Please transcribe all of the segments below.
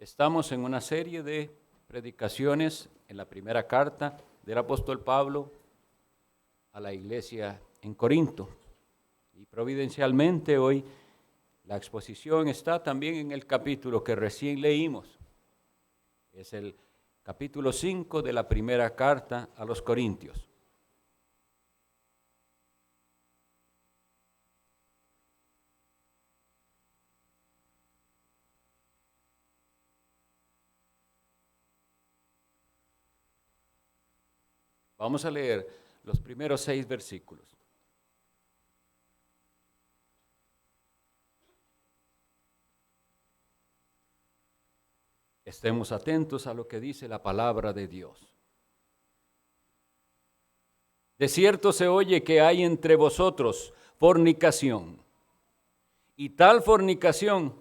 Estamos en una serie de predicaciones en la primera carta del apóstol Pablo a la iglesia en Corinto. Y providencialmente hoy la exposición está también en el capítulo que recién leímos. Es el capítulo 5 de la primera carta a los Corintios. Vamos a leer los primeros 6 versículos. Estemos atentos a lo que dice la palabra de Dios. De cierto se oye que hay entre vosotros fornicación, y tal fornicación,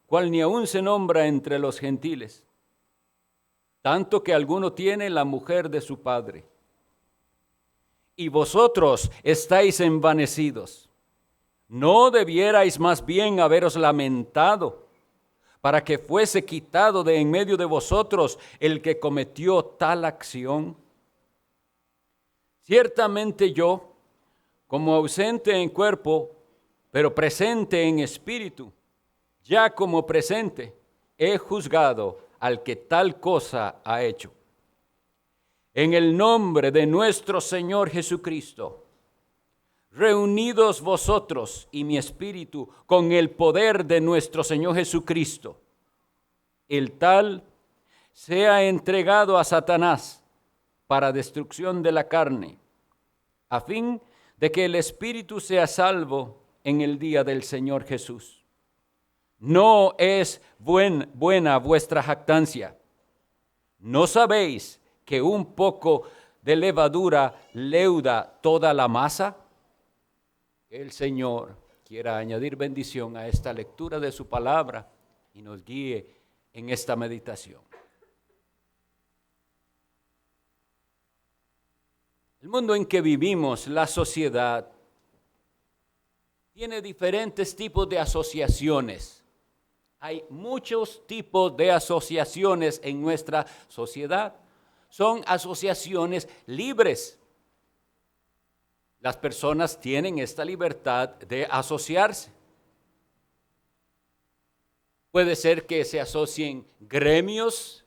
cual ni aun se nombra entre los gentiles, tanto que alguno tiene la mujer de su padre. Y vosotros estáis envanecidos. ¿No debierais más bien haberos lamentado para que fuese quitado de en medio de vosotros el que cometió tal acción? Ciertamente yo, como ausente en cuerpo, pero presente en espíritu, ya como presente, he juzgado al que tal cosa ha hecho. En el nombre de nuestro Señor Jesucristo, reunidos vosotros y mi espíritu con el poder de nuestro Señor Jesucristo, el tal sea entregado a Satanás para destrucción de la carne, a fin de que el espíritu sea salvo en el día del Señor Jesús. No es buena vuestra jactancia. ¿No sabéis que un poco de levadura leuda toda la masa? El Señor quiera añadir bendición a esta lectura de su palabra y nos guíe en esta meditación. El mundo en que vivimos, la sociedad, tiene diferentes tipos de asociaciones. Hay muchos tipos de asociaciones en nuestra sociedad. Son asociaciones libres. Las personas tienen esta libertad de asociarse. Puede ser que se asocien gremios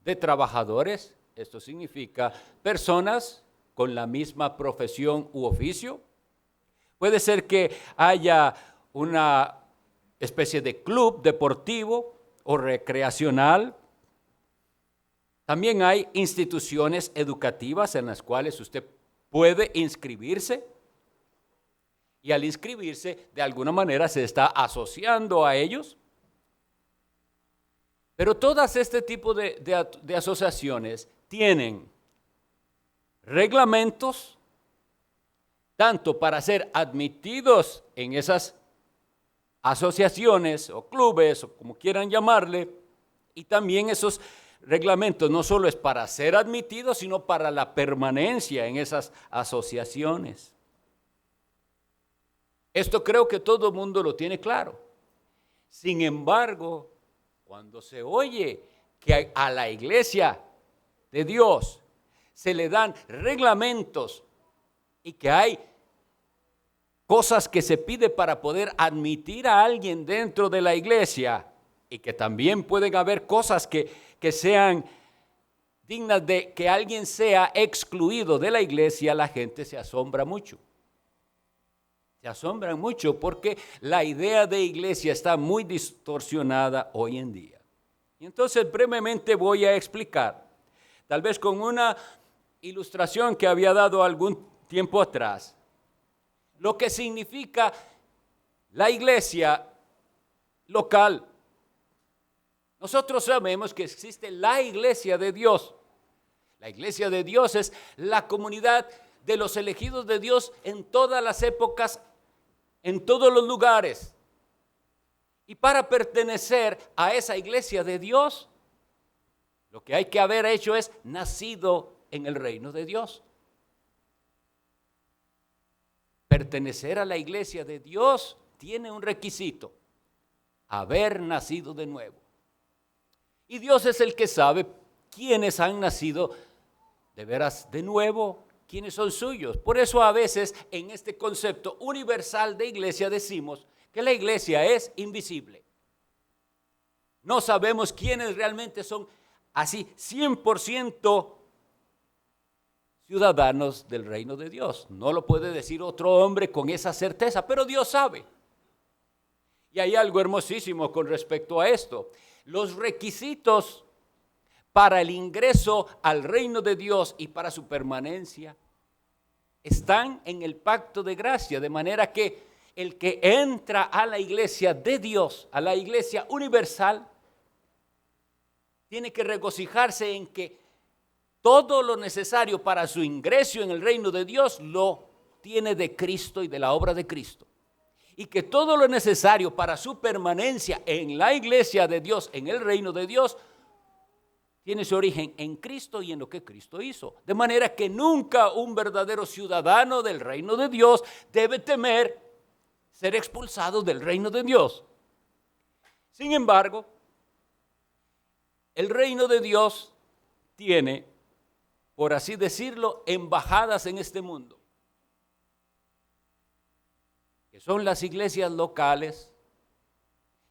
de trabajadores. Esto significa personas con la misma profesión u oficio. Puede ser que haya una especie de club deportivo o recreacional. También hay instituciones educativas en las cuales usted puede inscribirse, y al inscribirse de alguna manera se está asociando a ellos. Pero todas este tipo de asociaciones tienen reglamentos tanto para ser admitidos en esas asociaciones o clubes o como quieran llamarle, y también esos reglamentos no solo es para ser admitidos, sino para la permanencia en esas asociaciones. Esto creo que todo el mundo lo tiene claro. Sin embargo, cuando se oye que a la iglesia de Dios se le dan reglamentos y que hay cosas que se pide para poder admitir a alguien dentro de la iglesia, y que también pueden haber cosas que sean dignas de que alguien sea excluido de la iglesia, la gente se asombra mucho. Se asombran mucho porque la idea de iglesia está muy distorsionada hoy en día. Y entonces brevemente voy a explicar, tal vez con una ilustración que había dado algún tiempo atrás, lo que significa la iglesia local. Nosotros sabemos que existe la iglesia de Dios. La iglesia de Dios es la comunidad de los elegidos de Dios en todas las épocas, en todos los lugares. Y para pertenecer a esa iglesia de Dios, lo que hay que haber hecho es nacido en el reino de Dios. Pertenecer a la iglesia de Dios tiene un requisito: haber nacido de nuevo. Y Dios es el que sabe quiénes han nacido de veras de nuevo, quiénes son suyos. Por eso a veces en este concepto universal de iglesia decimos que la iglesia es invisible. No sabemos quiénes realmente son así 100% ciudadanos del reino de Dios. No lo puede decir otro hombre con esa certeza, pero Dios sabe. Y hay algo hermosísimo con respecto a esto. Los requisitos para el ingreso al reino de Dios y para su permanencia están en el pacto de gracia, de manera que el que entra a la iglesia de Dios, a la iglesia universal, tiene que regocijarse en que todo lo necesario para su ingreso en el reino de Dios lo tiene de Cristo y de la obra de Cristo. Y que todo lo necesario para su permanencia en la iglesia de Dios, en el reino de Dios, tiene su origen en Cristo y en lo que Cristo hizo. De manera que nunca un verdadero ciudadano del reino de Dios debe temer ser expulsado del reino de Dios. Sin embargo, el reino de Dios tiene, por así decirlo, embajadas en este mundo, que son las iglesias locales,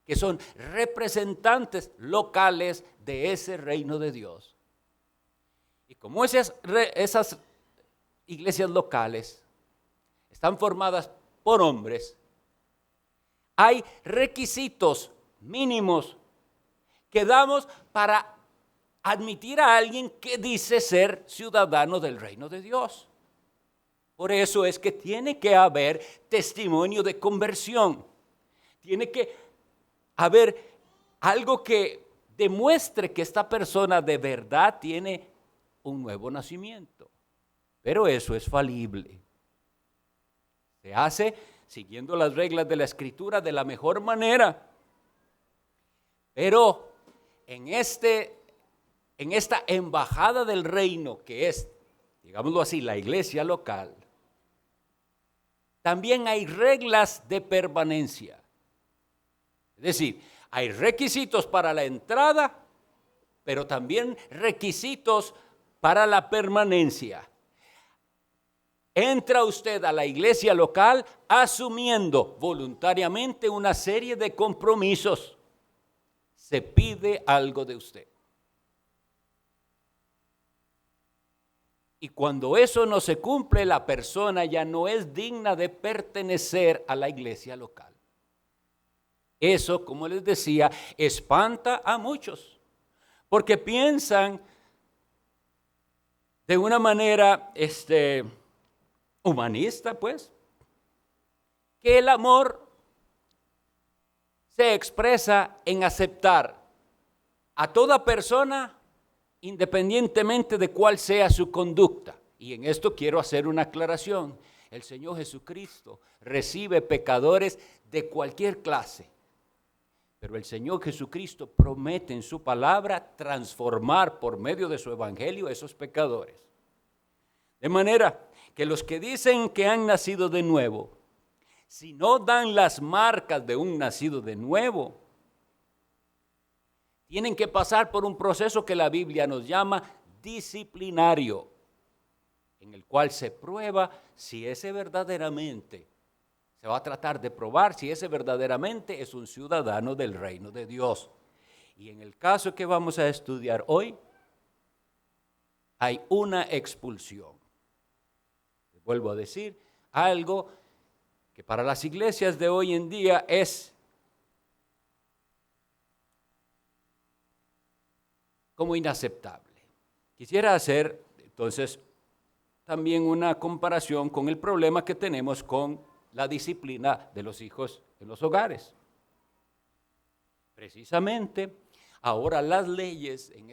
que son representantes locales de ese reino de Dios. Y como esas iglesias locales están formadas por hombres, hay requisitos mínimos que damos para admitir a alguien que dice ser ciudadano del reino de Dios. Por eso es que tiene que haber testimonio de conversión. Tiene que haber algo que demuestre que esta persona de verdad tiene un nuevo nacimiento. Pero eso es falible. Se hace siguiendo las reglas de la Escritura de la mejor manera. Pero en esta embajada del reino, que es, digámoslo así, la iglesia local, también hay reglas de permanencia. Es decir, hay requisitos para la entrada, pero también requisitos para la permanencia. Entra usted a la iglesia local asumiendo voluntariamente una serie de compromisos. Se pide algo de usted. Y cuando eso no se cumple, la persona ya no es digna de pertenecer a la iglesia local. Eso, como les decía, espanta a muchos, porque piensan de una manera humanista, pues, que el amor se expresa en aceptar a toda persona independientemente de cuál sea su conducta. Y en esto quiero hacer una aclaración. El Señor Jesucristo recibe pecadores de cualquier clase, pero el Señor Jesucristo promete en su palabra transformar por medio de su evangelio a esos pecadores. De manera que los que dicen que han nacido de nuevo, si no dan las marcas de un nacido de nuevo, tienen que pasar por un proceso que la Biblia nos llama disciplinario, en el cual se prueba si ese verdaderamente, se va a tratar de probar si ese verdaderamente es un ciudadano del reino de Dios. Y en el caso que vamos a estudiar hoy, hay una expulsión. Vuelvo a decir, algo que para las iglesias de hoy en día es como inaceptable. Quisiera hacer entonces también una comparación con el problema que tenemos con la disciplina de los hijos en los hogares. Precisamente, ahora las leyes en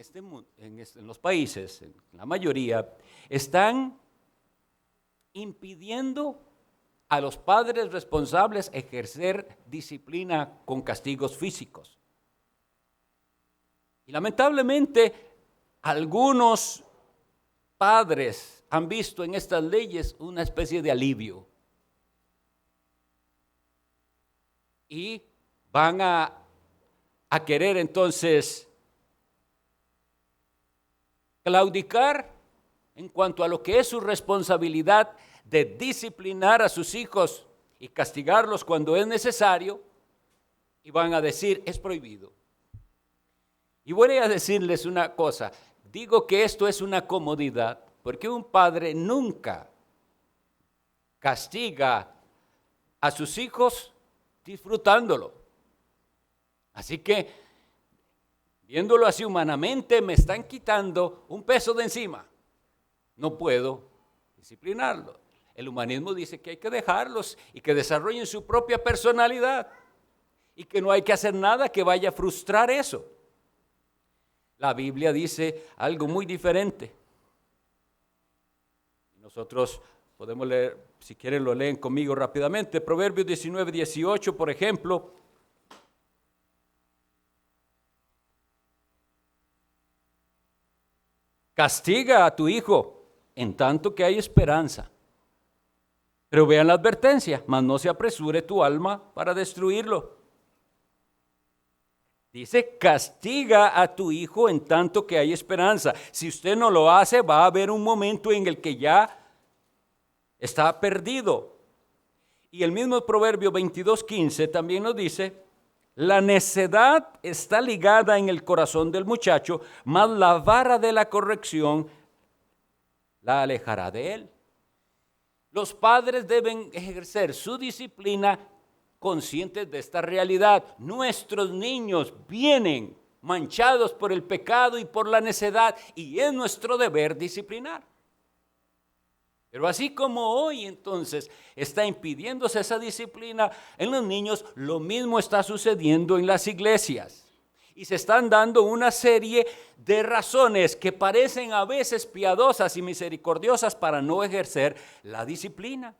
los países, en la mayoría, están impidiendo a los padres responsables ejercer disciplina con castigos físicos. Y lamentablemente, algunos padres han visto en estas leyes una especie de alivio. Y van a querer entonces claudicar en cuanto a lo que es su responsabilidad de disciplinar a sus hijos y castigarlos cuando es necesario, y van a decir, es prohibido. Y voy a decirles una cosa, digo que esto es una comodidad, porque un padre nunca castiga a sus hijos disfrutándolo. Así que, viéndolo así humanamente, me están quitando un peso de encima. No puedo disciplinarlo. El humanismo dice que hay que dejarlos y que desarrollen su propia personalidad y que no hay que hacer nada que vaya a frustrar eso. La Biblia dice algo muy diferente. Nosotros podemos leer, si quieren lo leen conmigo rápidamente, Proverbios 19:18, por ejemplo. Castiga a tu hijo en tanto que hay esperanza. Pero vean la advertencia, mas no se apresure tu alma para destruirlo. Dice, castiga a tu hijo en tanto que hay esperanza. Si usted no lo hace, va a haber un momento en el que ya está perdido. Y el mismo Proverbio 22:15 también nos dice, la necedad está ligada en el corazón del muchacho, mas la vara de la corrección la alejará de él. Los padres deben ejercer su disciplina conscientes de esta realidad. Nuestros niños vienen manchados por el pecado y por la necedad, y es nuestro deber disciplinar. Pero así como hoy entonces está impidiéndose esa disciplina en los niños, lo mismo está sucediendo en las iglesias. Y se están dando una serie de razones que parecen a veces piadosas y misericordiosas para no ejercer la disciplina.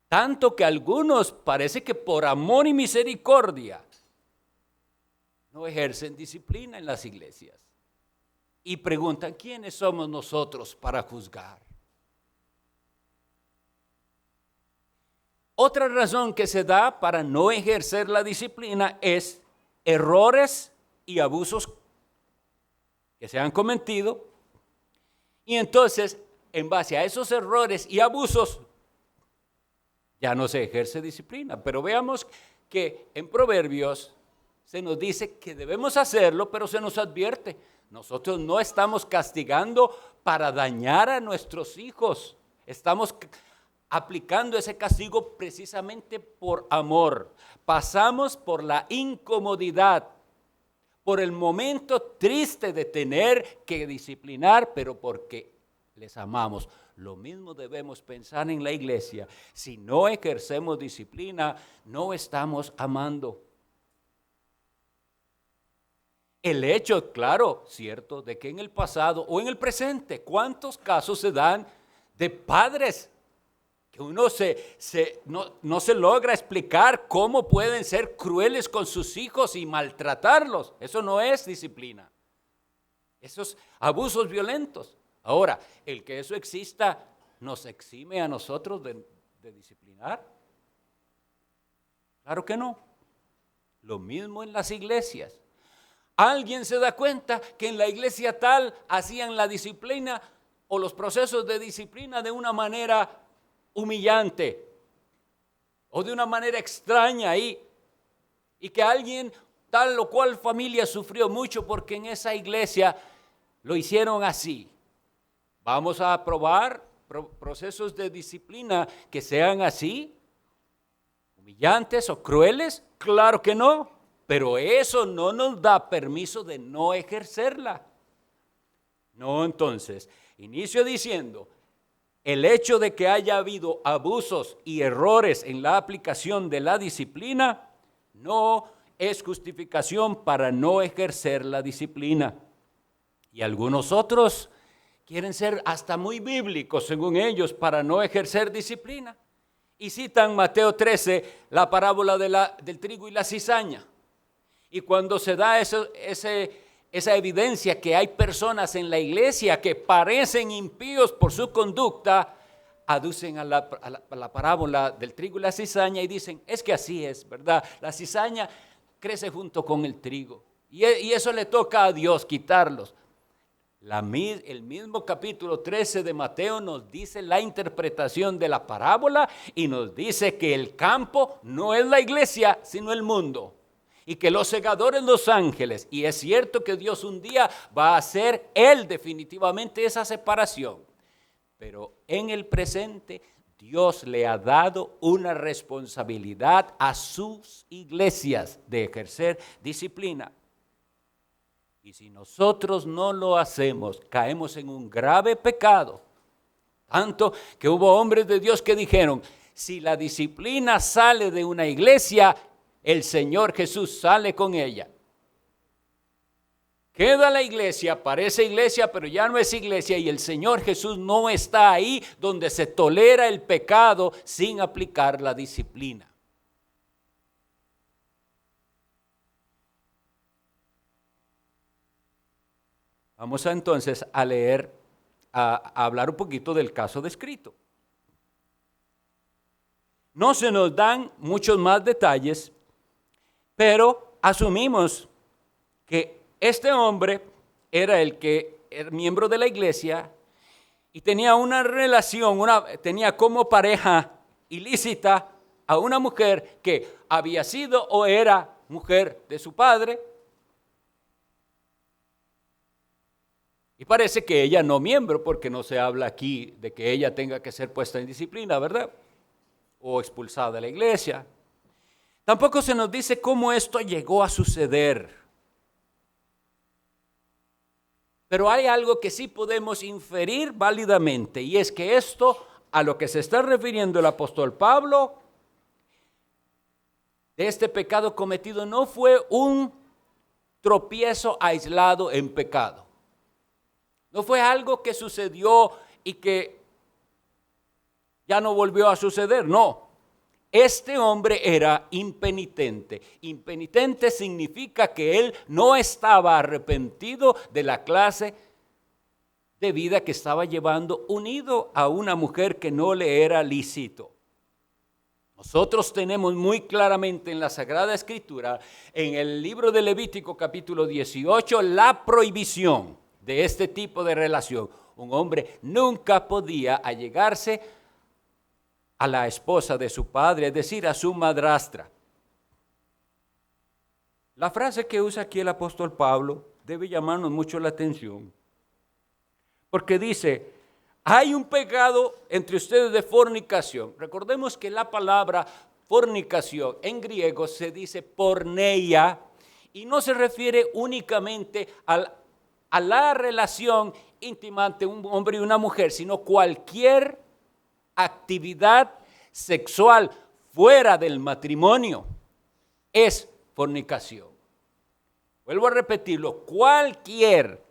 Tanto que algunos parece que por amor y misericordia no ejercen disciplina en las iglesias. Y preguntan, ¿quiénes somos nosotros para juzgar? Otra razón que se da para no ejercer la disciplina es errores y abusos que se han cometido. Y entonces, en base a esos errores y abusos, ya no se ejerce disciplina. Pero veamos que en Proverbios se nos dice que debemos hacerlo, pero se nos advierte. Nosotros no estamos castigando para dañar a nuestros hijos. Estamos aplicando ese castigo precisamente por amor. Pasamos por la incomodidad, por el momento triste de tener que disciplinar, pero porque les amamos. Lo mismo debemos pensar en la iglesia. Si no ejercemos disciplina, no estamos amando. El hecho, claro, cierto, de que en el pasado o en el presente, ¿cuántos casos se dan de padres que uno no se logra explicar cómo pueden ser crueles con sus hijos y maltratarlos? Eso no es disciplina. Esos abusos violentos. Ahora, el que eso exista, ¿nos exime a nosotros de disciplinar? Claro que no. Lo mismo en las iglesias. ¿Alguien se da cuenta que en la iglesia tal hacían la disciplina o los procesos de disciplina de una manera humillante o de una manera extraña ahí, y que alguien tal o cual familia sufrió mucho porque en esa iglesia lo hicieron así? ¿Vamos a aprobar procesos de disciplina que sean así, humillantes o crueles? Claro que no, pero eso no nos da permiso de no ejercerla. No, entonces, inicio diciendo, el hecho de que haya habido abusos y errores en la aplicación de la disciplina no es justificación para no ejercer la disciplina. Y algunos otros quieren ser hasta muy bíblicos, según ellos, para no ejercer disciplina. Y citan Mateo 13, la parábola del trigo y la cizaña. Y cuando se da esa evidencia que hay personas en la iglesia que parecen impíos por su conducta, aducen a la parábola del trigo y la cizaña y dicen, es que así es, ¿verdad? La cizaña crece junto con el trigo y eso le toca a Dios quitarlos. El mismo capítulo 13 de Mateo nos dice la interpretación de la parábola y nos dice que el campo no es la iglesia, sino el mundo. Y que los segadores, los ángeles. Y es cierto que Dios un día va a hacer Él definitivamente esa separación. Pero en el presente Dios le ha dado una responsabilidad a sus iglesias de ejercer disciplina. Y si nosotros no lo hacemos, caemos en un grave pecado. Tanto que hubo hombres de Dios que dijeron, si la disciplina sale de una iglesia, el Señor Jesús sale con ella. Queda la iglesia, parece iglesia, pero ya no es iglesia y el Señor Jesús no está ahí donde se tolera el pecado sin aplicar la disciplina. Vamos entonces a leer, a hablar un poquito del caso descrito. No se nos dan muchos más detalles, pero asumimos que este hombre era era miembro de la iglesia y tenía una relación, tenía como pareja ilícita a una mujer que había sido o era mujer de su padre. Y parece que ella no miembro, porque no se habla aquí de que ella tenga que ser puesta en disciplina, ¿verdad? O expulsada de la iglesia. Tampoco se nos dice cómo esto llegó a suceder. Pero hay algo que sí podemos inferir válidamente, y es que esto, a lo que se está refiriendo el apóstol Pablo, de este pecado cometido, no fue un tropiezo aislado en pecado. No fue algo que sucedió y que ya no volvió a suceder, no. Este hombre era impenitente. Impenitente significa que él no estaba arrepentido de la clase de vida que estaba llevando unido a una mujer que no le era lícito. Nosotros tenemos muy claramente en la Sagrada Escritura, en el libro de Levítico capítulo 18, la prohibición de este tipo de relación. Un hombre nunca podía allegarse a la esposa de su padre, es decir, a su madrastra. La frase que usa aquí el apóstol Pablo debe llamarnos mucho la atención, porque dice, hay un pecado entre ustedes de fornicación. Recordemos que la palabra fornicación en griego se dice porneia y no se refiere únicamente a la relación íntima entre un hombre y una mujer, sino cualquier actividad sexual fuera del matrimonio es fornicación. Vuelvo a repetirlo, cualquier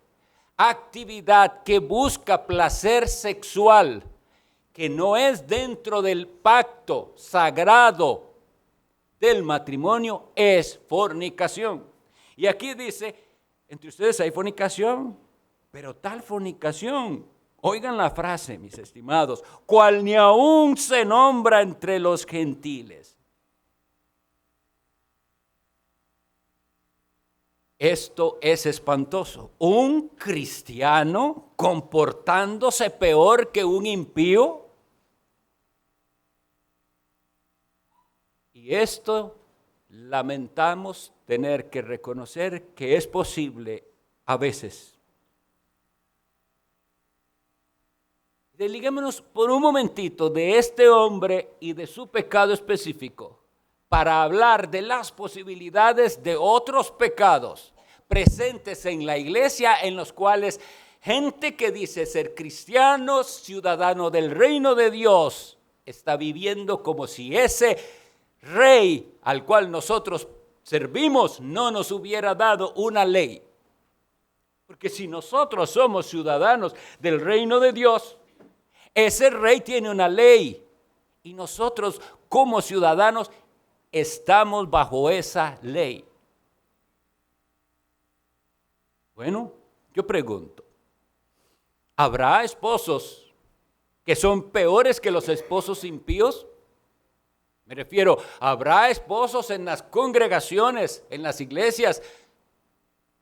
actividad que busca placer sexual que no es dentro del pacto sagrado del matrimonio es fornicación. Y aquí dice, entre ustedes hay fornicación, pero tal fornicación, oigan la frase, mis estimados, cual ni aún se nombra entre los gentiles. Esto es espantoso. ¿Un cristiano comportándose peor que un impío? Y esto lamentamos tener que reconocer que es posible a veces. Desliguémonos por un momentito de este hombre y de su pecado específico para hablar de las posibilidades de otros pecados presentes en la iglesia, en los cuales gente que dice ser cristianos, ciudadano del reino de Dios, está viviendo como si ese rey al cual nosotros servimos no nos hubiera dado una ley. Porque si nosotros somos ciudadanos del reino de Dios, ese rey tiene una ley y nosotros como ciudadanos estamos bajo esa ley. Bueno, yo pregunto, ¿habrá esposos que son peores que los esposos impíos? Me refiero, ¿habrá esposos en las congregaciones, en las iglesias,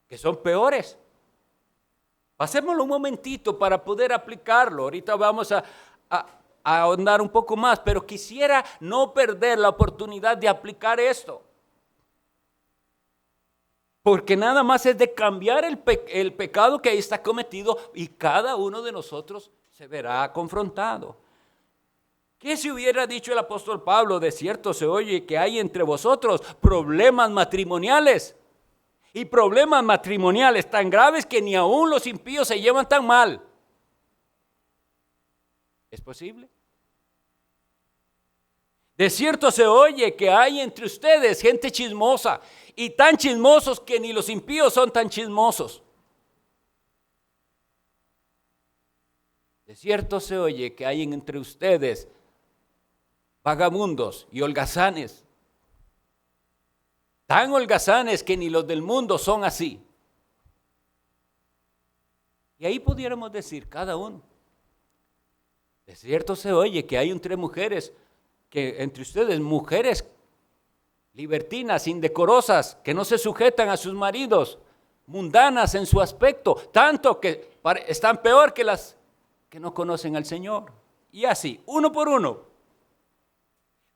que son peores? Pasémoslo un momentito para poder aplicarlo. Ahorita vamos a ahondar un poco más, pero quisiera no perder la oportunidad de aplicar esto. Porque nada más es de cambiar el pecado que ahí está cometido y cada uno de nosotros se verá confrontado. ¿Qué se hubiera dicho el apóstol Pablo? De cierto se oye que hay entre vosotros problemas matrimoniales. Y problemas matrimoniales tan graves que ni aún los impíos se llevan tan mal. ¿Es posible? De cierto se oye que hay entre ustedes gente chismosa y tan chismosos que ni los impíos son tan chismosos. De cierto se oye que hay entre ustedes vagabundos y holgazanes, tan holgazanes que ni los del mundo son así. Y ahí pudiéramos decir cada uno. De cierto se oye que hay entre mujeres, que entre ustedes mujeres libertinas, indecorosas, que no se sujetan a sus maridos, mundanas en su aspecto, tanto que están peor que las que no conocen al Señor. Y así, uno por uno.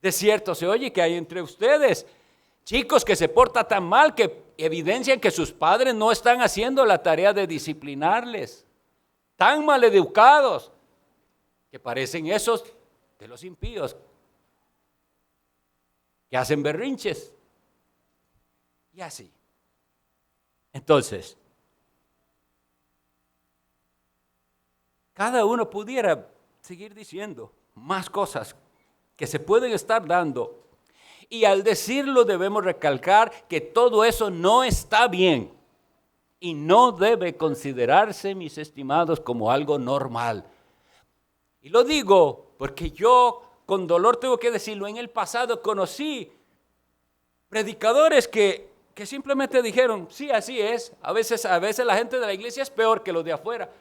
De cierto se oye que hay entre ustedes chicos que se portan tan mal que evidencian que sus padres no están haciendo la tarea de disciplinarles, tan maleducados que parecen esos de los impíos que hacen berrinches. Y así. Entonces, cada uno pudiera seguir diciendo más cosas que se pueden estar dando. Y al decirlo debemos recalcar que todo eso no está bien y no debe considerarse, mis estimados, como algo normal. Y lo digo porque yo con dolor tengo que decirlo, en el pasado conocí predicadores que simplemente dijeron, sí, así es, a veces la gente de la iglesia es peor que los de afuera.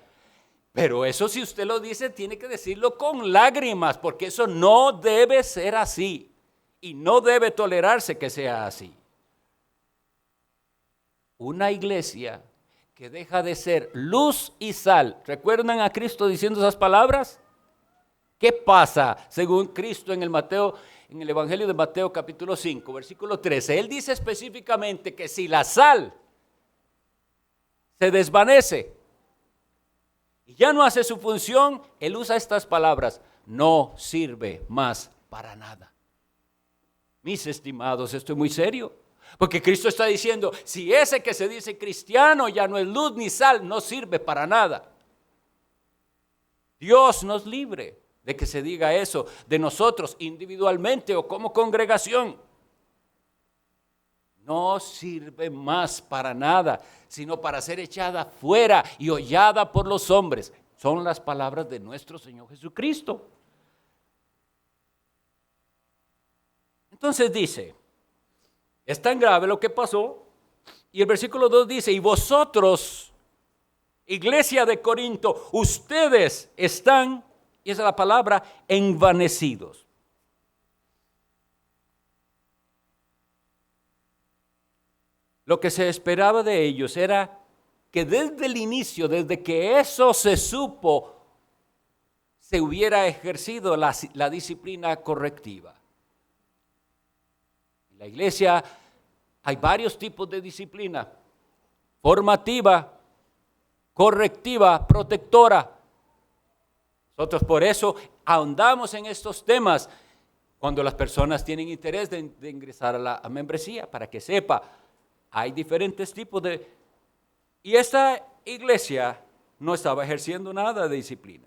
Pero eso si usted lo dice, tiene que decirlo con lágrimas, porque eso no debe ser así. Y no debe tolerarse que sea así. Una iglesia que deja de ser luz y sal. ¿Recuerdan a Cristo diciendo esas palabras? ¿Qué pasa según Cristo en el Evangelio de Mateo capítulo 5, versículo 13? Él dice específicamente que si la sal se desvanece y ya no hace su función, Él usa estas palabras: no sirve más para nada. Mis estimados, esto es muy serio, porque Cristo está diciendo, si ese que se dice cristiano ya no es luz ni sal, no sirve para nada. Dios nos libre de que se diga eso de nosotros individualmente o como congregación. No sirve más para nada, sino para ser echada fuera y hollada por los hombres. Son las palabras de nuestro Señor Jesucristo. Entonces dice, es tan grave lo que pasó, y el versículo 2 dice, y vosotros, iglesia de Corinto, ustedes están, y esa es la palabra, envanecidos. Lo que se esperaba de ellos era que desde el inicio, desde que eso se supo, se hubiera ejercido la disciplina correctiva. En la iglesia hay varios tipos de disciplina: formativa, correctiva, protectora. Nosotros por eso ahondamos en estos temas cuando las personas tienen interés de ingresar a la membresía, para que sepa, hay diferentes tipos de... Y esta iglesia no estaba ejerciendo nada de disciplina.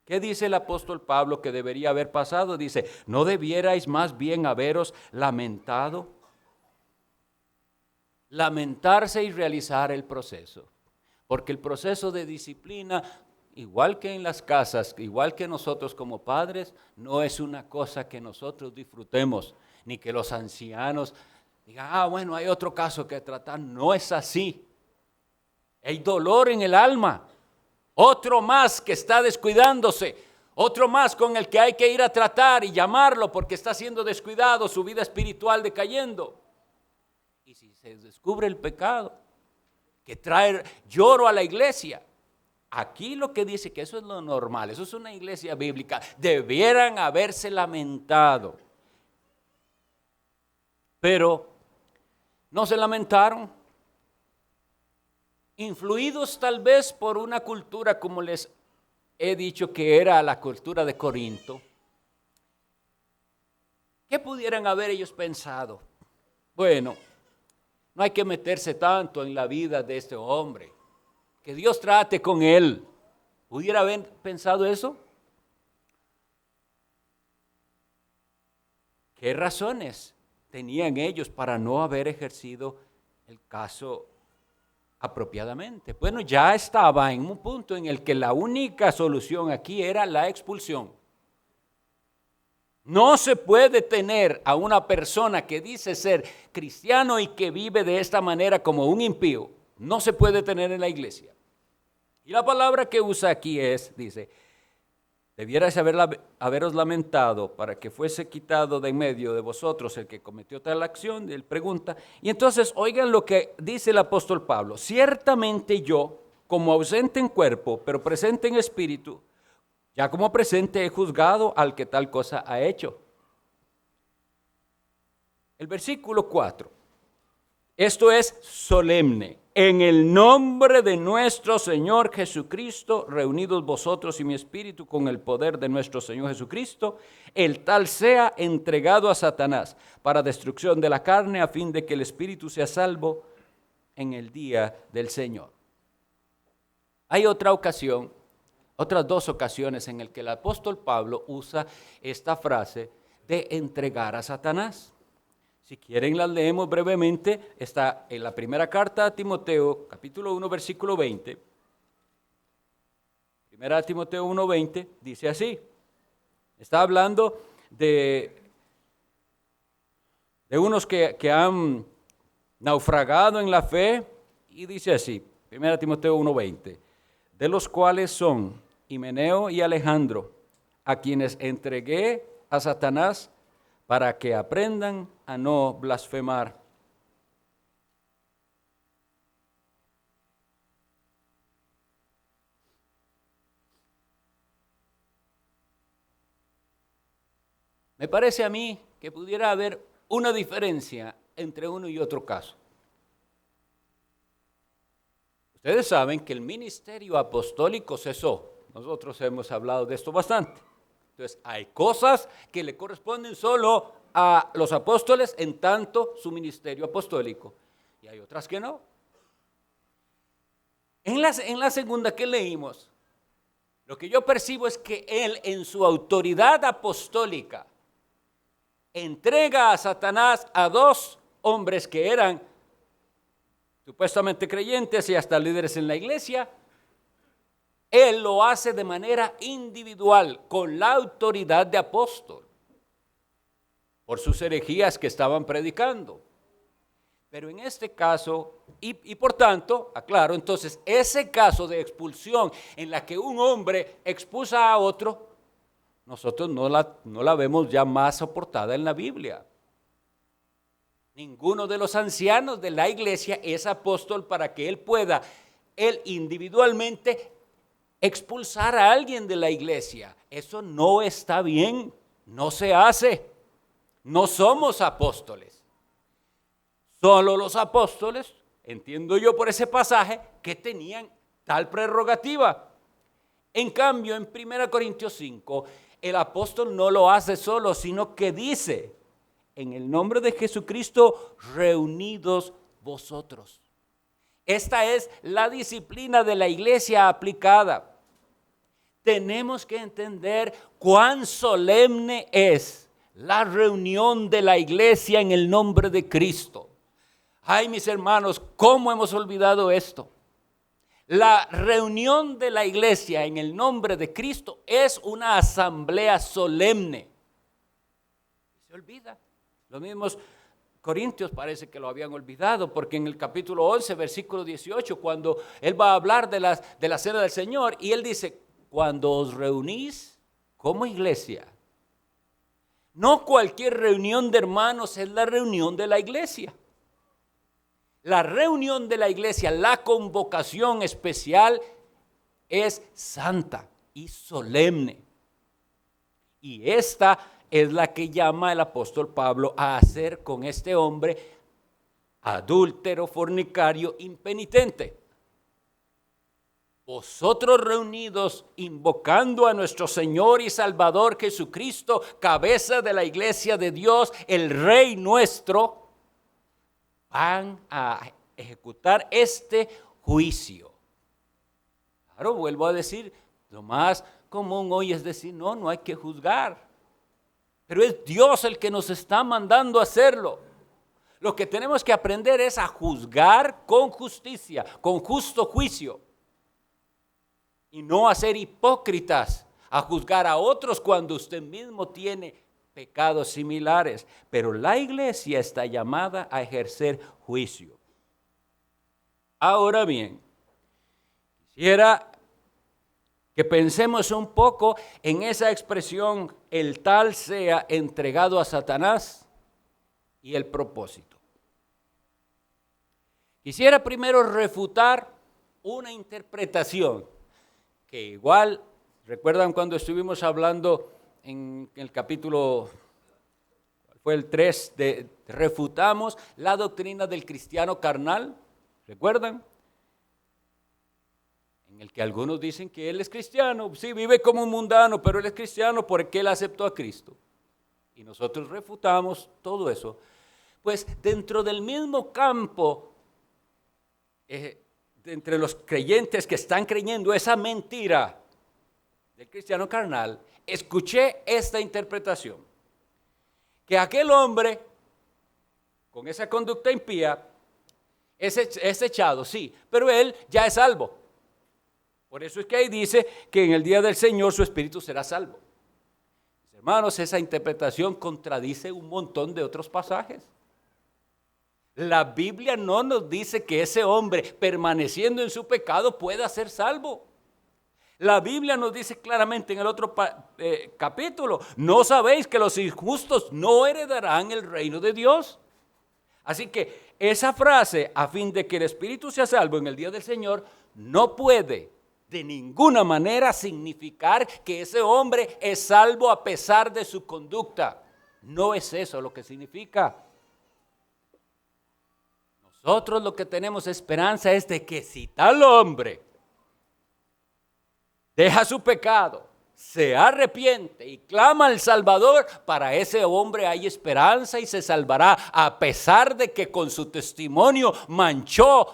¿Qué dice el apóstol Pablo que debería haber pasado? Dice, ¿no debierais más bien haberos lamentado? Lamentarse y realizar el proceso. Porque el proceso de disciplina, igual que en las casas, igual que nosotros como padres, no es una cosa que nosotros disfrutemos, ni que los ancianos digan, bueno, hay otro caso que tratar. No es así. Hay dolor en el alma. Otro más que está descuidándose, otro más con el que hay que ir a tratar y llamarlo porque está siendo descuidado, su vida espiritual decayendo. Y si se descubre el pecado, que trae lloro a la iglesia. Aquí lo que dice que eso es lo normal, eso es una iglesia bíblica, debieran haberse lamentado. Pero no se lamentaron, influidos tal vez por una cultura como les he dicho que era la cultura de Corinto. ¿Qué pudieran haber ellos pensado? Bueno, no hay que meterse tanto en la vida de este hombre, que Dios trate con él. ¿Pudiera haber pensado eso? ¿Qué razones tenían ellos para no haber ejercido el caso apropiadamente? Bueno, ya estaba en un punto en el que la única solución aquí era la expulsión. No se puede tener a una persona que dice ser cristiano y que vive de esta manera como un impío. No se puede tener en la iglesia. Y la palabra que usa aquí dice, debierais haberos lamentado para que fuese quitado de en medio de vosotros el que cometió tal acción. Él pregunta. Y entonces oigan lo que dice el apóstol Pablo. Ciertamente yo, como ausente en cuerpo, pero presente en espíritu, ya como presente he juzgado al que tal cosa ha hecho. El versículo 4. Esto es solemne. En el nombre de nuestro Señor Jesucristo, reunidos vosotros y mi espíritu con el poder de nuestro Señor Jesucristo, el tal sea entregado a Satanás para destrucción de la carne, a fin de que el espíritu sea salvo en el día del Señor. Hay otras dos ocasiones en las que el apóstol Pablo usa esta frase de entregar a Satanás. Si quieren las leemos brevemente. Está en la primera carta a Timoteo, capítulo 1, versículo 20. Primera Timoteo 1, 20, dice así. Está hablando de unos que han naufragado en la fe, y dice así, Primera Timoteo 1, 20, de los cuales son Himeneo y Alejandro, a quienes entregué a Satanás para que aprendan a no blasfemar. Me parece a mí que pudiera haber una diferencia entre uno y otro caso. Ustedes saben que el ministerio apostólico cesó. Nosotros hemos hablado de esto bastante. Entonces, hay cosas que le corresponden solo a los apóstoles en tanto su ministerio apostólico, y hay otras que no. En la segunda que leímos, lo que yo percibo es que él, en su autoridad apostólica, entrega a Satanás a dos hombres que eran supuestamente creyentes y hasta líderes en la iglesia. Él lo hace de manera individual, con la autoridad de apóstol, por sus herejías que estaban predicando. Pero en este caso, y por tanto, aclaro, entonces, ese caso de expulsión en la que un hombre expulsa a otro, nosotros no la vemos ya más soportada en la Biblia. Ninguno de los ancianos de la iglesia es apóstol para que él pueda, él individualmente, expulsar a alguien de la iglesia. Eso no está bien, no se hace. No somos apóstoles. Solo los apóstoles, entiendo yo por ese pasaje, que tenían tal prerrogativa. En cambio, en 1 Corintios 5, el apóstol no lo hace solo, sino que dice, en el nombre de Jesucristo, reunidos vosotros. Esta es la disciplina de la iglesia aplicada. Tenemos que entender cuán solemne es la reunión de la iglesia en el nombre de Cristo. Ay, mis hermanos, ¿cómo hemos olvidado esto? La reunión de la iglesia en el nombre de Cristo es una asamblea solemne. Se olvida. Los mismos Corintios parece que lo habían olvidado, porque en el capítulo 11, versículo 18, cuando él va a hablar de la cena del Señor, y él dice, cuando os reunís como iglesia, no cualquier reunión de hermanos es la reunión de la iglesia. La reunión de la iglesia, la convocación especial es santa y solemne. Y esta es la que llama el apóstol Pablo a hacer con este hombre adúltero, fornicario, impenitente. Vosotros reunidos invocando a nuestro Señor y Salvador Jesucristo, cabeza de la iglesia de Dios, el Rey nuestro, van a ejecutar este juicio. Claro, vuelvo a decir, lo más común hoy es decir, no hay que juzgar. Pero es Dios el que nos está mandando a hacerlo. Lo que tenemos que aprender es a juzgar con justicia, con justo juicio. Y no a ser hipócritas, a juzgar a otros cuando usted mismo tiene pecados similares. Pero la iglesia está llamada a ejercer juicio. Ahora bien, quisiera que pensemos un poco en esa expresión, el tal sea entregado a Satanás, y el propósito. Quisiera primero refutar una interpretación que igual, ¿recuerdan cuando estuvimos hablando en el capítulo, fue el 3, refutamos la doctrina del cristiano carnal? ¿Recuerdan? En el que algunos dicen que él es cristiano, sí, vive como un mundano, pero él es cristiano porque él aceptó a Cristo. Y nosotros refutamos todo eso. Pues dentro del mismo campo, entre los creyentes que están creyendo esa mentira del cristiano carnal, escuché esta interpretación, que aquel hombre con esa conducta impía es echado, sí, pero él ya es salvo. Por eso es que ahí dice que en el día del Señor su espíritu será salvo. Hermanos, esa interpretación contradice un montón de otros pasajes. La Biblia no nos dice que ese hombre, permaneciendo en su pecado, pueda ser salvo. La Biblia nos dice claramente en el otro capítulo, ¿no sabéis que los injustos no heredarán el reino de Dios? Así que esa frase, a fin de que el espíritu sea salvo en el día del Señor, no puede de ninguna manera significar que ese hombre es salvo a pesar de su conducta. No es eso lo que significa. Nosotros lo que tenemos esperanza es de que si tal hombre deja su pecado, se arrepiente y clama al Salvador, para ese hombre hay esperanza y se salvará, a pesar de que con su testimonio manchó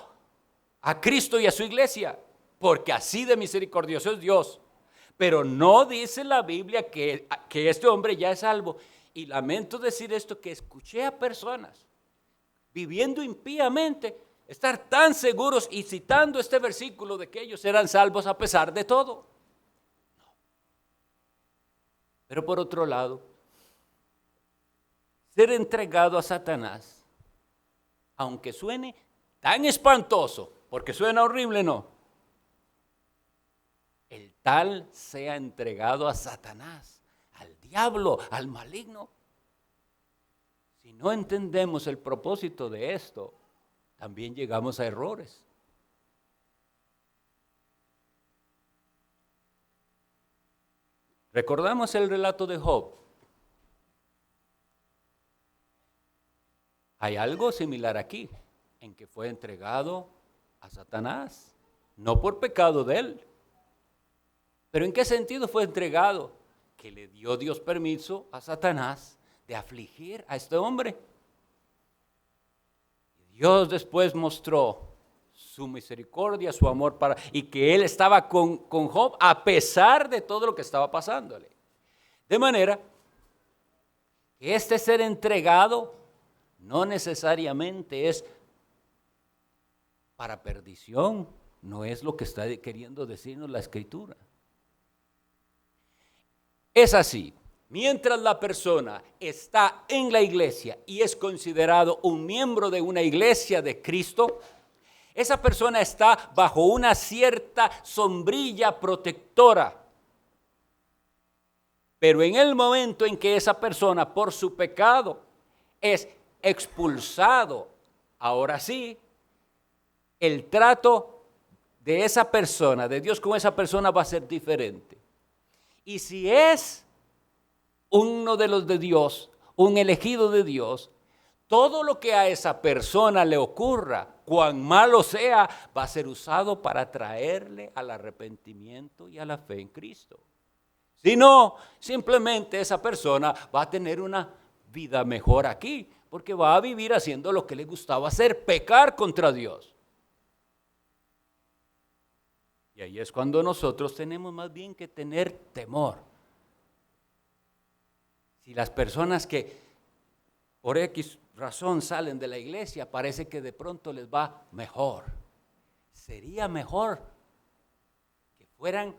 a Cristo y a su iglesia, porque así de misericordioso es Dios. Pero no dice la Biblia que este hombre ya es salvo. Y lamento decir esto, que escuché a personas viviendo impíamente, estar tan seguros y citando este versículo de que ellos eran salvos a pesar de todo. No. Pero por otro lado, ser entregado a Satanás, aunque suene tan espantoso, porque suena horrible, no. El tal sea entregado a Satanás, al diablo, al maligno. Si no entendemos el propósito de esto, también llegamos a errores. Recordamos el relato de Job. Hay algo similar aquí, en que fue entregado a Satanás, no por pecado de él. ¿Pero en qué sentido fue entregado? Que le dio Dios permiso a Satanás de afligir a este hombre. Dios después mostró su misericordia, su amor y que él estaba con Job a pesar de todo lo que estaba pasándole. De manera que este ser entregado no necesariamente es para perdición, no es lo que está queriendo decirnos la Escritura. Es así. Mientras la persona está en la iglesia y es considerado un miembro de una iglesia de Cristo, esa persona está bajo una cierta sombrilla protectora. Pero en el momento en que esa persona, por su pecado, es expulsado, ahora sí, el trato de esa persona, de Dios con esa persona va a ser diferente. Y si es uno de los de Dios, un elegido de Dios, todo lo que a esa persona le ocurra, cuán malo sea, va a ser usado para traerle al arrepentimiento y a la fe en Cristo. Si no, simplemente esa persona va a tener una vida mejor aquí, porque va a vivir haciendo lo que le gustaba hacer, pecar contra Dios. Y ahí es cuando nosotros tenemos más bien que tener temor. Si las personas que por X razón salen de la iglesia, parece que de pronto les va mejor. Sería mejor que fueran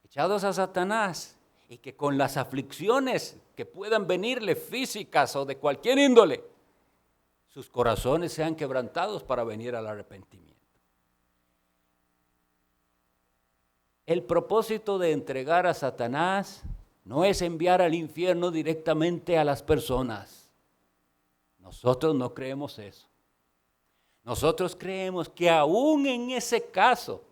echados a Satanás y que con las aflicciones que puedan venirle físicas o de cualquier índole, sus corazones sean quebrantados para venir al arrepentimiento. El propósito de entregar a Satanás no es enviar al infierno directamente a las personas. Nosotros no creemos eso. Nosotros creemos que aún en ese caso,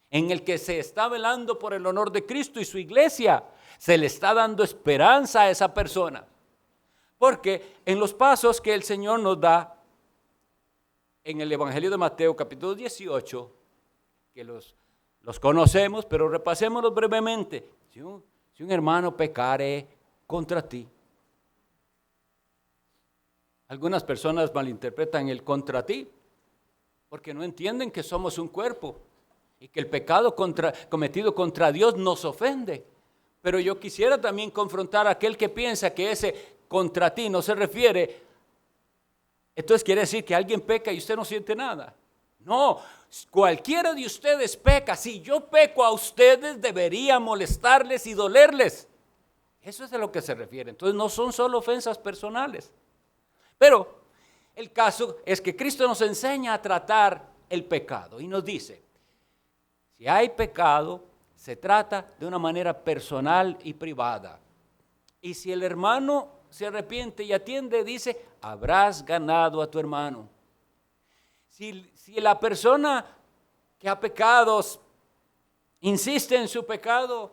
en el que se está velando por el honor de Cristo y su iglesia, se le está dando esperanza a esa persona. Porque en los pasos que el Señor nos da en el Evangelio de Mateo capítulo 18, que los conocemos, pero repasémoslos brevemente. Si un hermano pecare contra ti, algunas personas malinterpretan el contra ti, porque no entienden que somos un cuerpo y que el pecado cometido contra Dios nos ofende. Pero yo quisiera también confrontar a aquel que piensa que ese contra ti no se refiere, entonces quiere decir que alguien peca y usted no siente nada. No, cualquiera de ustedes peca. Si yo peco a ustedes, debería molestarles y dolerles. Eso es a lo que se refiere. Entonces no son solo ofensas personales. Pero el caso es que Cristo nos enseña a tratar el pecado y nos dice, si hay pecado, se trata de una manera personal y privada. Y si el hermano se arrepiente y atiende, dice, habrás ganado a tu hermano. Si la persona que ha pecado insiste en su pecado,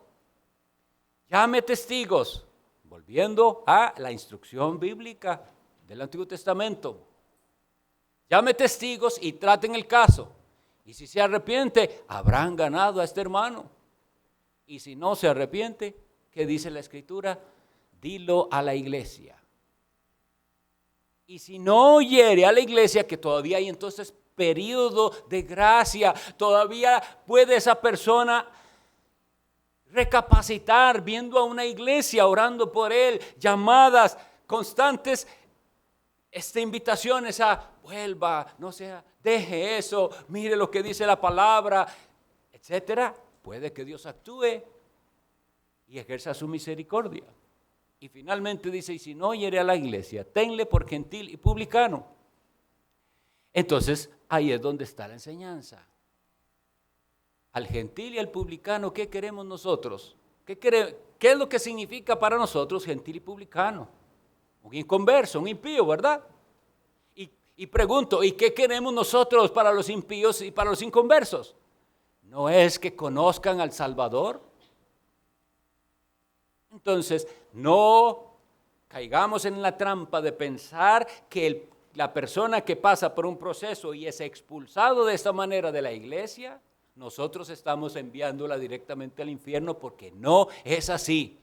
llame testigos, volviendo a la instrucción bíblica del Antiguo Testamento. Llame testigos y traten el caso. Y si se arrepiente, habrán ganado a este hermano. Y si no se arrepiente, ¿qué dice la Escritura? Dilo a la iglesia. Y si no oyere a la iglesia, que todavía hay entonces periodo de gracia, todavía puede esa persona recapacitar viendo a una iglesia, orando por él, llamadas constantes, invitaciones a vuelva, no sea, deje eso, mire lo que dice la palabra, etcétera. Puede que Dios actúe y ejerza su misericordia. Y finalmente dice, y si no oyere a la iglesia, tenle por gentil y publicano. Entonces, ahí es donde está la enseñanza. Al gentil y al publicano, ¿qué queremos nosotros? ¿Qué es lo que significa para nosotros gentil y publicano? Un inconverso, un impío, ¿verdad? Y pregunto, ¿y qué queremos nosotros para los impíos y para los inconversos? ¿No es que conozcan al Salvador? Entonces, no caigamos en la trampa de pensar que la persona que pasa por un proceso y es expulsado de esta manera de la iglesia, nosotros estamos enviándola directamente al infierno, porque no es así.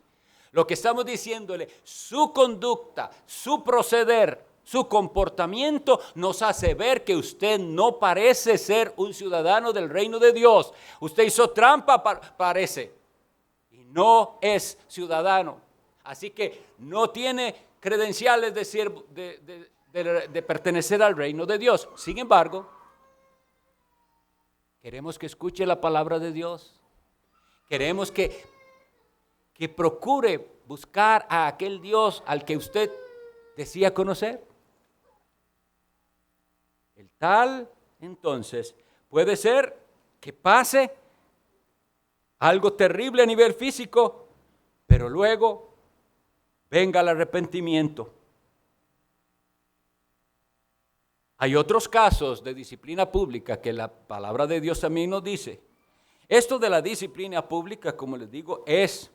Lo que estamos diciéndole, su conducta, su proceder, su comportamiento nos hace ver que usted no parece ser un ciudadano del reino de Dios. Usted hizo trampa, parece, y no es ciudadano. Así que no tiene credenciales de pertenecer al reino de Dios. Sin embargo, queremos que escuche la palabra de Dios. Queremos que procure buscar a aquel Dios al que usted decía conocer. El tal, entonces, puede ser que pase algo terrible a nivel físico, pero luego venga el arrepentimiento. Hay otros casos de disciplina pública que la palabra de Dios también nos dice. Esto de la disciplina pública, como les digo, es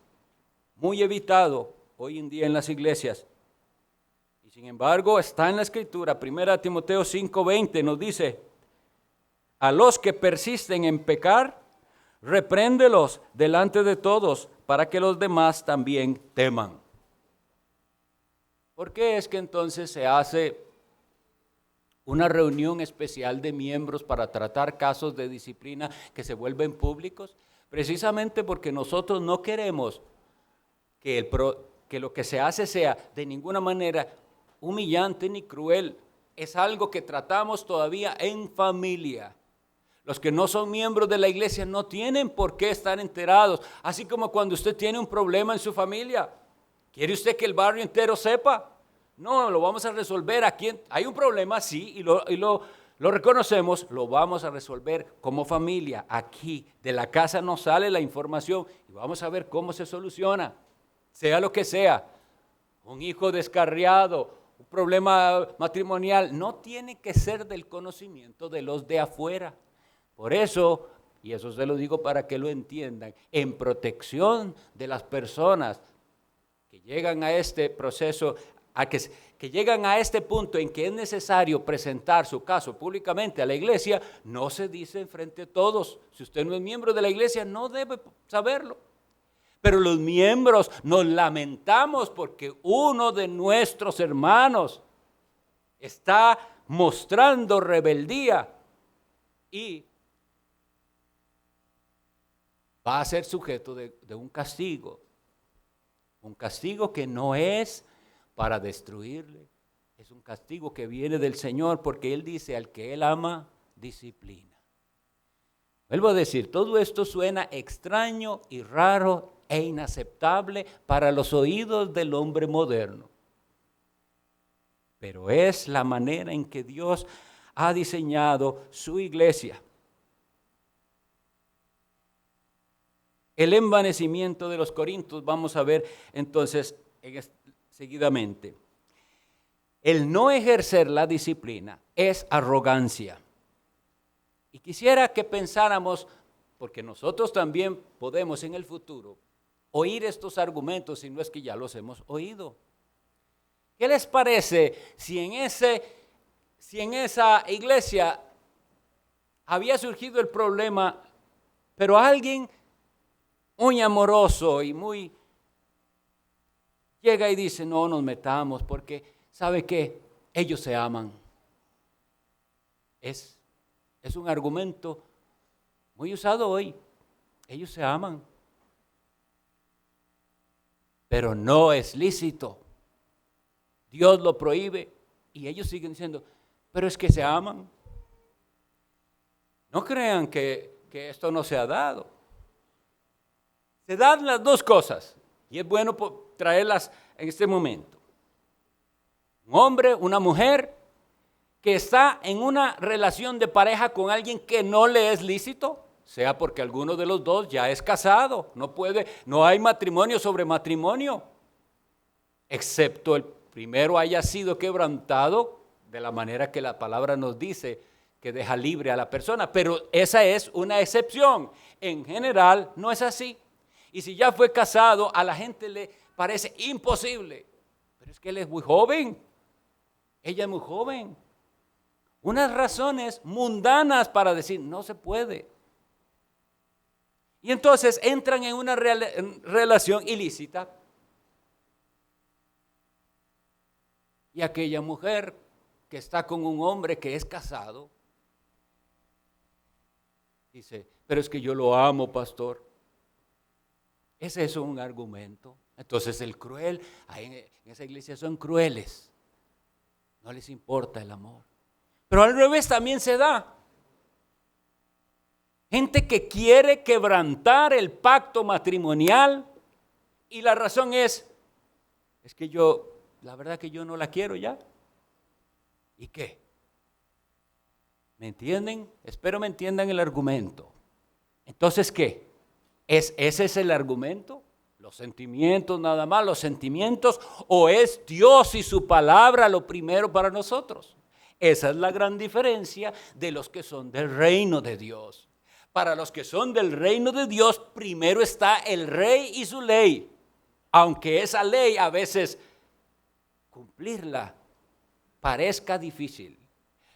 muy evitado hoy en día en las iglesias. Y sin embargo, está en la Escritura. 1 Timoteo 5:20 nos dice: a los que persisten en pecar, repréndelos delante de todos, para que los demás también teman. ¿Por qué es que entonces se hace una reunión especial de miembros para tratar casos de disciplina que se vuelven públicos? Precisamente porque nosotros no queremos que lo que se hace sea de ninguna manera humillante ni cruel. Es algo que tratamos todavía en familia. Los que no son miembros de la iglesia no tienen por qué estar enterados. Así como cuando usted tiene un problema en su familia, ¿quiere usted que el barrio entero sepa? No, lo vamos a resolver aquí. Hay un problema, sí, y lo reconocemos, lo vamos a resolver como familia. Aquí de la casa nos sale la información y vamos a ver cómo se soluciona. Sea lo que sea, un hijo descarriado, un problema matrimonial, no tiene que ser del conocimiento de los de afuera. Por eso, y eso se lo digo para que lo entiendan, en protección de las personas que llegan a este proceso, que llegan a este punto en que es necesario presentar su caso públicamente a la iglesia, no se dice enfrente de todos. Si usted no es miembro de la iglesia, no debe saberlo. Pero los miembros nos lamentamos porque uno de nuestros hermanos está mostrando rebeldía y va a ser sujeto de un castigo que no es para destruirle, es un castigo que viene del Señor, porque Él dice: al que Él ama, disciplina. Vuelvo a decir, todo esto suena extraño y raro e inaceptable para los oídos del hombre moderno, pero es la manera en que Dios ha diseñado su iglesia. El envanecimiento de los corintios, vamos a ver entonces seguidamente. El no ejercer la disciplina es arrogancia. Y quisiera que pensáramos, porque nosotros también podemos en el futuro oír estos argumentos, si no es que ya los hemos oído. ¿Qué les parece si en esa iglesia había surgido el problema, pero alguien muy amoroso y muy llega y dice: no nos metamos porque, ¿sabe qué? Ellos se aman. Es un argumento muy usado hoy. Ellos se aman. Pero no es lícito. Dios lo prohíbe y ellos siguen diciendo: pero es que se aman. No crean que esto no se ha dado. Se dan las dos cosas y es bueno traerlas en este momento. Un hombre, una mujer que está en una relación de pareja con alguien que no le es lícito, sea porque alguno de los dos ya es casado, no hay matrimonio sobre matrimonio, excepto el primero haya sido quebrantado de la manera que la palabra nos dice que deja libre a la persona, pero esa es una excepción. En general no es así. Y si ya fue casado, a la gente le parece imposible. Pero es que él es muy joven. Ella es muy joven. Unas razones mundanas para decir: no se puede. Y entonces entran en una relación ilícita. Y aquella mujer que está con un hombre que es casado, dice: pero es que yo lo amo, pastor. ¿Es eso un argumento? Entonces el cruel, en esa iglesia son crueles. No les importa el amor. Pero al revés también se da. Gente que quiere quebrantar el pacto matrimonial y la razón es que la verdad que yo no la quiero ya. ¿Y qué? ¿Me entienden? Espero me entiendan el argumento. Entonces, ¿qué? ¿Ese es el argumento? ¿Los sentimientos nada más? ¿Los sentimientos? ¿O es Dios y su palabra lo primero para nosotros? Esa es la gran diferencia de los que son del reino de Dios. Para los que son del reino de Dios, primero está el rey y su ley. Aunque esa ley a veces cumplirla parezca difícil.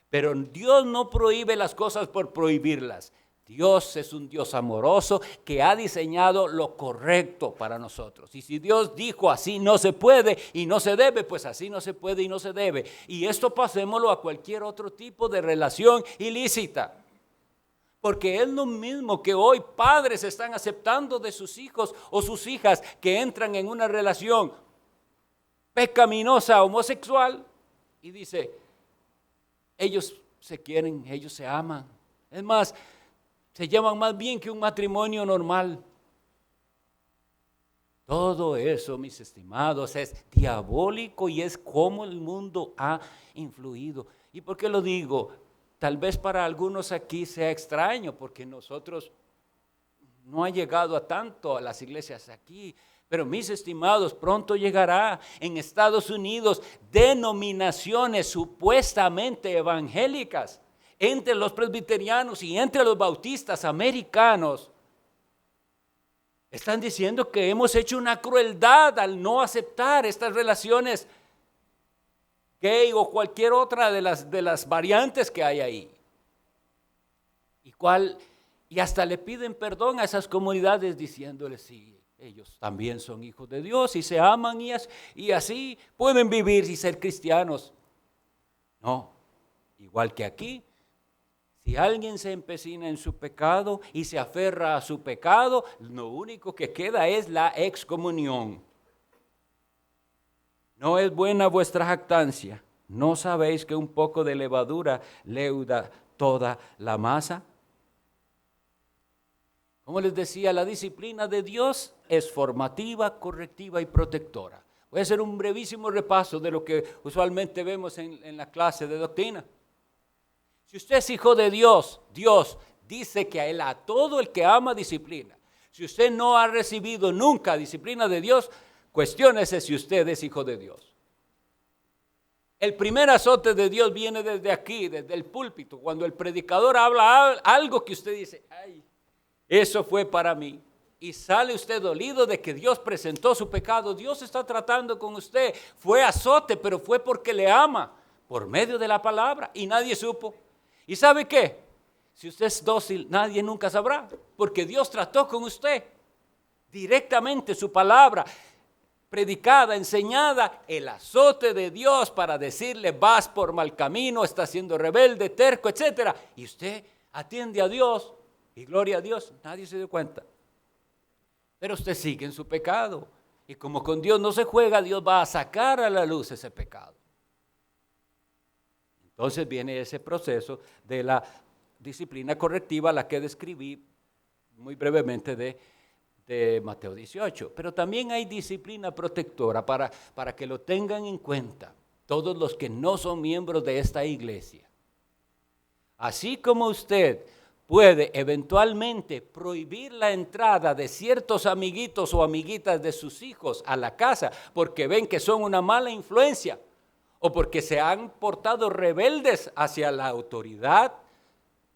Pero Dios no prohíbe las cosas por prohibirlas. Dios es un Dios amoroso que ha diseñado lo correcto para nosotros. Y si Dios dijo así no se puede y no se debe, pues así no se puede y no se debe. Y esto pasémoslo a cualquier otro tipo de relación ilícita. Porque es lo mismo que hoy padres están aceptando de sus hijos o sus hijas que entran en una relación pecaminosa homosexual y dice, ellos se quieren, ellos se aman. Es más, se llevan más bien que un matrimonio normal. Todo eso, mis estimados, es diabólico y es como el mundo ha influido. ¿Y por qué lo digo? Tal vez para algunos aquí sea extraño porque nosotros no ha llegado a tanto a las iglesias aquí. Pero mis estimados, pronto llegará en Estados Unidos denominaciones supuestamente evangélicas entre los presbiterianos y entre los bautistas americanos. Están diciendo que hemos hecho una crueldad al no aceptar estas relaciones gay o cualquier otra de las variantes que hay ahí. Y hasta le piden perdón a esas comunidades diciéndoles sí, ellos también son hijos de Dios y se aman y así pueden vivir y ser cristianos. No, igual que aquí. Si alguien se empecina en su pecado y se aferra a su pecado, lo único que queda es la excomunión. ¿No es buena vuestra jactancia? ¿No sabéis que un poco de levadura leuda toda la masa? Como les decía, la disciplina de Dios es formativa, correctiva y protectora. Voy a hacer un brevísimo repaso de lo que usualmente vemos en la clase de doctrina. Si usted es hijo de Dios, Dios dice que a él, a todo el que ama, disciplina. Si usted no ha recibido nunca disciplina de Dios, cuestiónese si usted es hijo de Dios. El primer azote de Dios viene desde aquí, desde el púlpito, cuando el predicador habla algo que usted dice, ay, eso fue para mí. Y sale usted dolido de que Dios presentó su pecado. Dios está tratando con usted. Fue azote, pero fue porque le ama, por medio de la palabra, y nadie supo. ¿Y sabe qué? Si usted es dócil, nadie nunca sabrá, porque Dios trató con usted directamente, su palabra predicada, enseñada, el azote de Dios para decirle vas por mal camino, estás siendo rebelde, terco, etc. Y usted atiende a Dios y gloria a Dios, nadie se dio cuenta. Pero usted sigue en su pecado y como con Dios no se juega, Dios va a sacar a la luz ese pecado. Entonces viene ese proceso de la disciplina correctiva, la que describí muy brevemente de Mateo 18. Pero también hay disciplina protectora para que lo tengan en cuenta todos los que no son miembros de esta iglesia. Así como usted puede eventualmente prohibir la entrada de ciertos amiguitos o amiguitas de sus hijos a la casa porque ven que son una mala influencia, o porque se han portado rebeldes hacia la autoridad,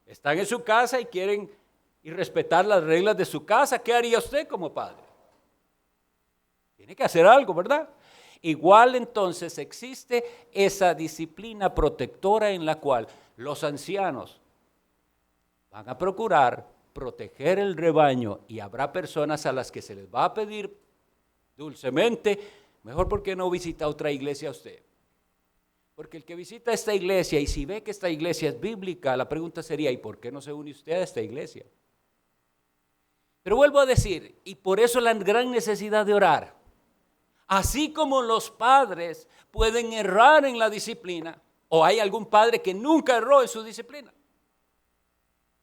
están en su casa y quieren respetar las reglas de su casa, ¿qué haría usted como padre? Tiene que hacer algo, ¿verdad? Igual entonces existe esa disciplina protectora en la cual los ancianos van a procurar proteger el rebaño y habrá personas a las que se les va a pedir dulcemente, mejor porque no visita otra iglesia usted. Porque el que visita esta iglesia y si ve que esta iglesia es bíblica, la pregunta sería, ¿y por qué no se une usted a esta iglesia? Pero vuelvo a decir, y por eso la gran necesidad de orar. Así como los padres pueden errar en la disciplina, o hay algún padre que nunca erró en su disciplina.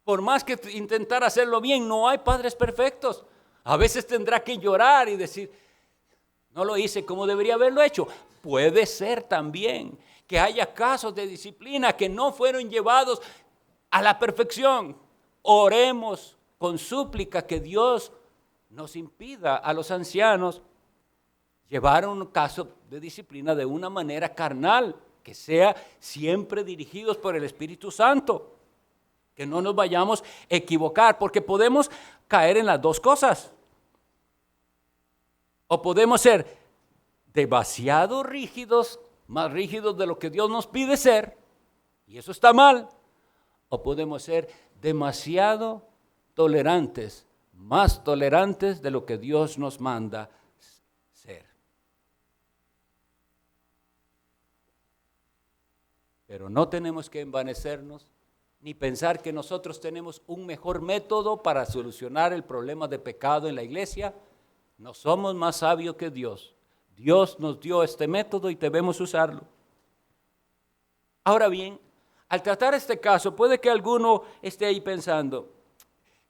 Por más que intentar hacerlo bien, no hay padres perfectos. A veces tendrá que llorar y decir, no lo hice como debería haberlo hecho. Puede ser también que haya casos de disciplina que no fueron llevados a la perfección. Oremos con súplica que Dios nos impida a los ancianos llevar un caso de disciplina de una manera carnal, que sea siempre dirigidos por el Espíritu Santo. Que no nos vayamos a equivocar, porque podemos caer en las dos cosas. O podemos ser demasiado rígidos, más rígidos de lo que Dios nos pide ser, y eso está mal. O podemos ser demasiado tolerantes, más tolerantes de lo que Dios nos manda ser. Pero no tenemos que envanecernos ni pensar que nosotros tenemos un mejor método para solucionar el problema de pecado en la iglesia. No somos más sabios que Dios. Dios nos dio este método y debemos usarlo. Ahora bien, al tratar este caso, puede que alguno esté ahí pensando,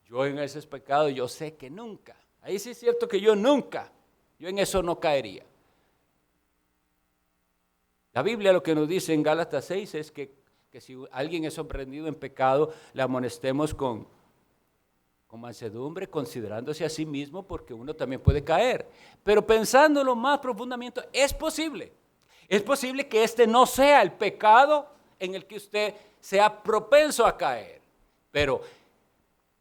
yo en ese pecado yo sé que nunca, ahí sí es cierto que yo en eso no caería. La Biblia lo que nos dice en Gálatas 6 es que si alguien es sorprendido en pecado, le amonestemos con mansedumbre, considerándose a sí mismo, porque uno también puede caer. Pero pensándolo más profundamente, es posible que este no sea el pecado en el que usted sea propenso a caer. Pero,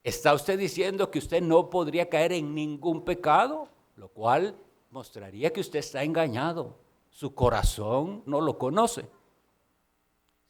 ¿está usted diciendo que usted no podría caer en ningún pecado? Lo cual mostraría que usted está engañado. Su corazón no lo conoce.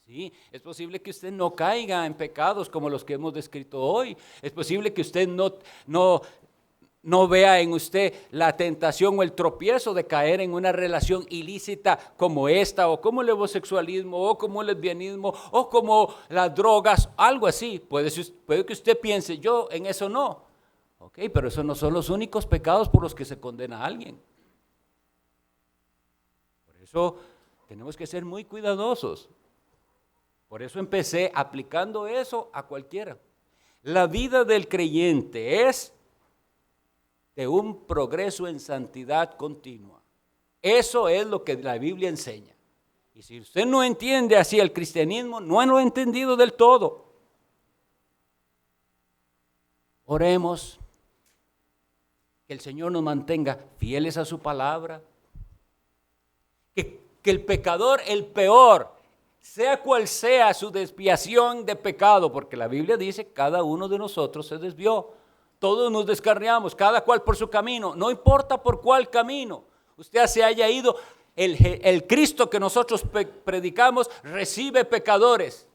Sí, es posible que usted no caiga en pecados como los que hemos descrito hoy. Es posible que usted no vea en usted la tentación o el tropiezo de caer en una relación ilícita como esta, o como el homosexualismo, o como el lesbianismo, o como las drogas, algo así. Puede que usted piense, yo en eso no. Ok, pero esos no son los únicos pecados por los que se condena a alguien. Por eso tenemos que ser muy cuidadosos. Por eso empecé aplicando eso a cualquiera. La vida del creyente es de un progreso en santidad continua. Eso es lo que la Biblia enseña. Y si usted no entiende así el cristianismo, no lo ha entendido del todo. Oremos que el Señor nos mantenga fieles a su palabra. Que el pecador, el peor, sea cual sea su desviación de pecado, porque la Biblia dice que cada uno de nosotros se desvió, todos nos descarriamos, cada cual por su camino, no importa por cuál camino usted se haya ido, el Cristo que nosotros predicamos recibe pecadores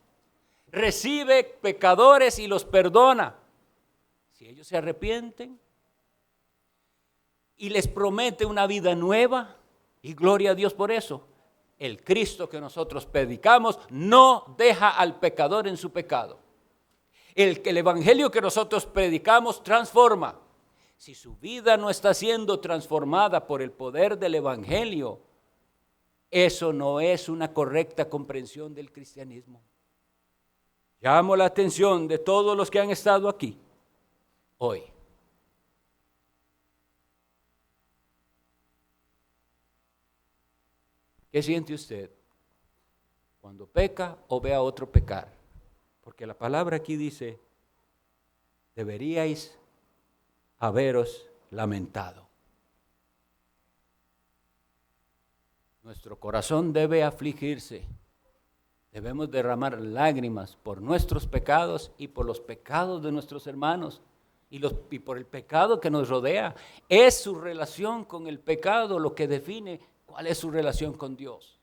y los perdona, si ellos se arrepienten y les promete una vida nueva, y gloria a Dios por eso. El Cristo que nosotros predicamos no deja al pecador en su pecado. El evangelio que nosotros predicamos transforma. Si su vida no está siendo transformada por el poder del evangelio, eso no es una correcta comprensión del cristianismo. Llamo la atención de todos los que han estado aquí hoy. ¿Qué siente usted cuando peca o ve a otro pecar? Porque la palabra aquí dice, deberíais haberos lamentado. Nuestro corazón debe afligirse. Debemos derramar lágrimas por nuestros pecados y por los pecados de nuestros hermanos y por el pecado que nos rodea. Es su relación con el pecado lo que define cuál es su relación con Dios.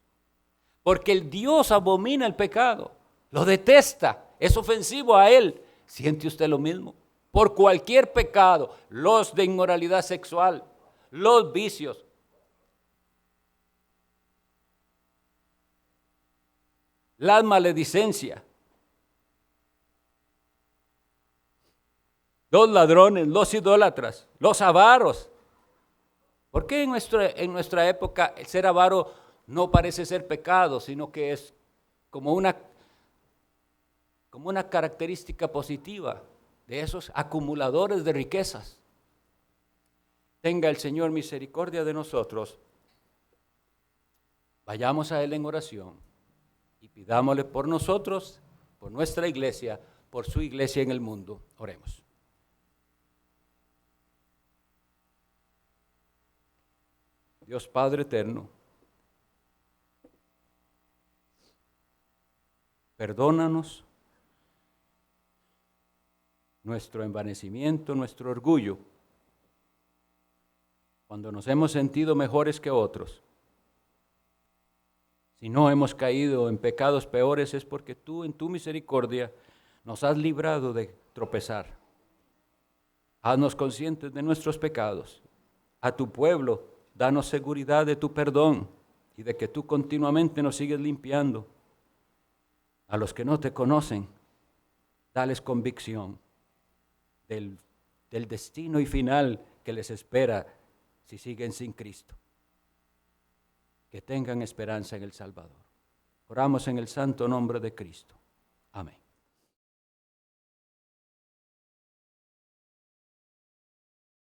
Porque el Dios abomina el pecado, lo detesta, es ofensivo a Él. ¿Siente usted lo mismo? Por cualquier pecado, los de inmoralidad sexual, los vicios, la maledicencia, los ladrones, los idólatras, los avaros. ¿Por qué en nuestra época el ser avaro no parece ser pecado, sino que es como una característica positiva de esos acumuladores de riquezas? Tenga el Señor misericordia de nosotros. Vayamos a Él en oración y pidámosle por nosotros, por nuestra iglesia, por su iglesia en el mundo. Oremos. Dios Padre eterno, Perdónanos nuestro envanecimiento, nuestro orgullo, cuando nos hemos sentido mejores que otros. Si no hemos caído en pecados peores es porque tú en tu misericordia nos has librado de tropezar. Haznos conscientes de nuestros pecados. A tu pueblo, danos seguridad de tu perdón y de que tú continuamente nos sigues limpiando. A los que no te conocen, dales convicción del destino y final que les espera si siguen sin Cristo. Que tengan esperanza en el Salvador. Oramos en el santo nombre de Cristo. Amén.